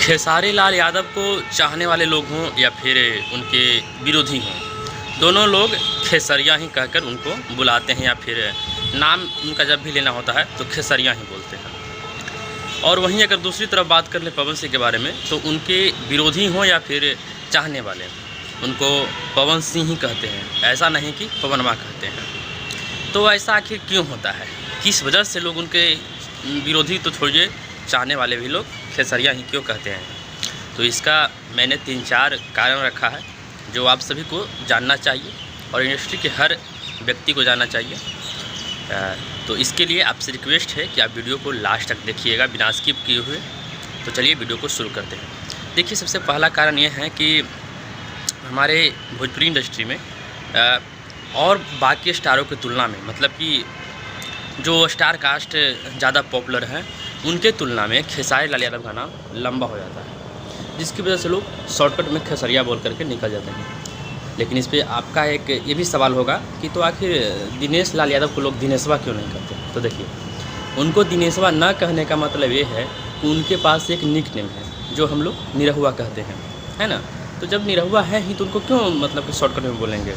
खेसारी लाल यादव को चाहने वाले लोग हों या फिर उनके विरोधी हों, दोनों लोग खेसरिया ही कहकर उनको बुलाते हैं या फिर नाम उनका जब भी लेना होता है तो खेसरिया ही बोलते हैं। और वहीं अगर दूसरी तरफ बात कर लें पवन सिंह के बारे में, तो उनके विरोधी हों या फिर चाहने वाले, उनको पवन सिंह ही कहते हैं, ऐसा नहीं कि पवनवा कहते हैं। तो ऐसा आखिर क्यों होता है, किस वजह से लोग उनके विरोधी तो छोड़िए चाहने वाले भी लोग खेसरिया ही क्यों कहते हैं? तो इसका मैंने 3-4 कारण रखा है जो आप सभी को जानना चाहिए और इंडस्ट्री के हर व्यक्ति को जानना चाहिए। तो इसके लिए आपसे रिक्वेस्ट है कि आप वीडियो को लास्ट तक देखिएगा बिना स्किप किए हुए। तो चलिए वीडियो को शुरू करते हैं। देखिए, सबसे पहला कारण ये है कि हमारे भोजपुरी इंडस्ट्री में और बाकी स्टारों की तुलना में, मतलब कि जो स्टार कास्ट ज़्यादा पॉपुलर हैं उनके तुलना में खेसारी लाल यादव का नाम लंबा हो जाता है, जिसकी वजह से लोग शॉर्टकट में खेसरिया बोल करके निकल जाते हैं। लेकिन इस पर आपका एक ये भी सवाल होगा कि तो आखिर दिनेश लाल यादव को लोग दिनेशवा क्यों नहीं कहते? तो देखिए, उनको दिनेशवा न कहने का मतलब ये है कि उनके पास एक निक नेम है जो हम लोग निरहुआ कहते हैं, है ना। तो जब निरहुआ है ही तो उनको क्यों मतलब कि शॉर्टकट में बोलेंगे?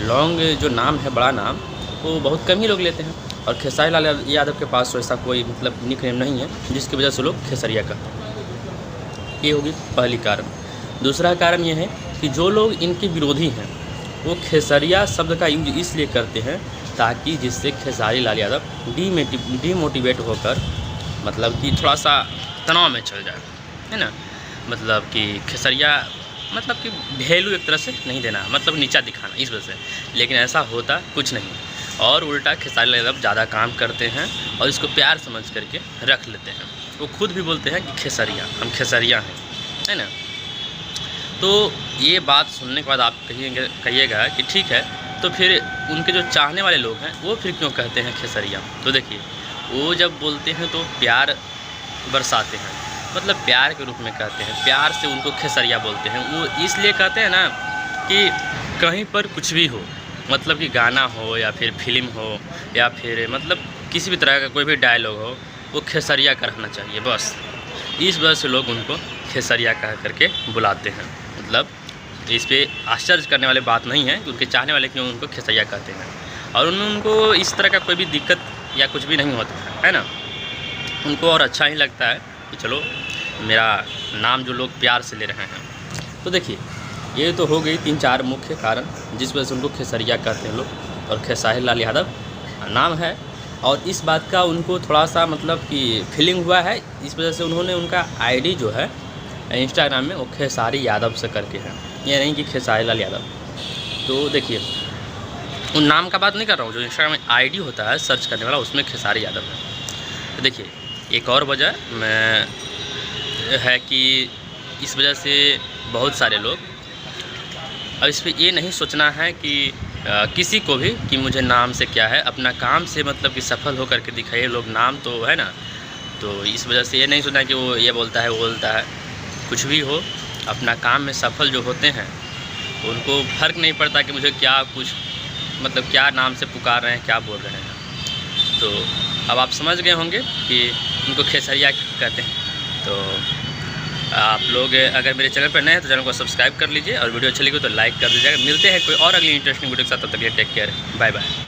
लॉन्ग जो नाम है, बड़ा नाम, वो बहुत कम ही लोग लेते हैं। और खेसारी लाल यादव के पास तो ऐसा कोई मतलब निक नेम नहीं है जिसकी वजह से लोग खेसरिया कहते हैं। ये होगी पहली कारण। दूसरा कारण ये है कि जो लोग इनके विरोधी हैं वो खेसरिया शब्द का यूज इसलिए करते हैं ताकि जिससे खेसारी लाल यादव डीमोटिवेट होकर मतलब कि थोड़ा सा तनाव में चल जाए, है ना। मतलब कि खेसरिया मतलब कि वैल्यू एक तरह से नहीं देना, मतलब नीचा दिखाना, इस वजह से। लेकिन ऐसा होता कुछ नहीं और उल्टा खेसारी लाल यादव ज़्यादा काम करते हैं और इसको प्यार समझ करके रख लेते हैं। वो खुद भी बोलते हैं कि खेसरिया, हम खेसरिया हैं, है ना। तो ये बात सुनने के बाद आप कहिएगा कि ठीक है, तो फिर उनके जो चाहने वाले लोग हैं वो फिर क्यों कहते हैं खेसरिया? तो देखिए, वो जब बोलते हैं तो प्यार बरसाते हैं, मतलब प्यार के रूप में कहते हैं, प्यार से उनको खेसरिया बोलते हैं। वो इसलिए कहते हैं ना कि कहीं पर कुछ भी हो, मतलब कि गाना हो या फिर फिल्म हो या फिर मतलब किसी भी तरह का कोई भी डायलॉग हो, वो खेसरिया का रहना चाहिए बस। इस वजह से लोग उनको खेसरिया कह करके बुलाते हैं। मतलब इस पे आश्चर्य करने वाली बात नहीं है कि उनके चाहने वाले क्यों उनको खेसरिया कहते हैं। और उनको इस तरह का कोई भी दिक्कत या कुछ भी नहीं होता है ना। उनको और अच्छा ही लगता है कि चलो मेरा नाम जो लोग प्यार से ले रहे हैं। तो देखिए, ये तो हो गई 3-4 मुख्य कारण जिस वजह से उनको खेसरिया कहते हैं लोग। और खेसारी लाल यादव नाम है और इस बात का उनको थोड़ा सा मतलब कि फीलिंग हुआ है, इस वजह से उन्होंने उनका आईडी जो है इंस्टाग्राम में वो खेसारी यादव से करके है, ये नहीं कि खेसारी लाल यादव। तो देखिए, उन नाम का बात नहीं कर रहा हूँ, जो इंस्टाग्राम में आईडी होता है सर्च करने वाला उसमें खेसारी यादव है। तो देखिए, एक और वजह है कि इस वजह से बहुत सारे लोग, अब इस पर ये नहीं सोचना है कि किसी को भी कि मुझे नाम से क्या है, अपना काम से मतलब कि सफल होकर के दिखाइए लोग, नाम तो है ना। तो इस वजह से ये नहीं सोचना कि वो ये बोलता है वो बोलता है, कुछ भी हो, अपना काम में सफल जो होते हैं उनको फ़र्क नहीं पड़ता कि मुझे क्या कुछ मतलब क्या नाम से पुकार रहे हैं, क्या बोल रहे हैं। तो अब आप समझ गए होंगे कि उनको खेसरिया कहते हैं। तो आप लोग अगर मेरे चैनल पर नए हैं तो चैनल को सब्सक्राइब कर लीजिए और वीडियो अच्छी लगी तो लाइक कर दीजिएगा। मिलते हैं कोई और अगली इंटरेस्टिंग वीडियो के साथ, तब तक के लिए टेक केयर, बाय बाय।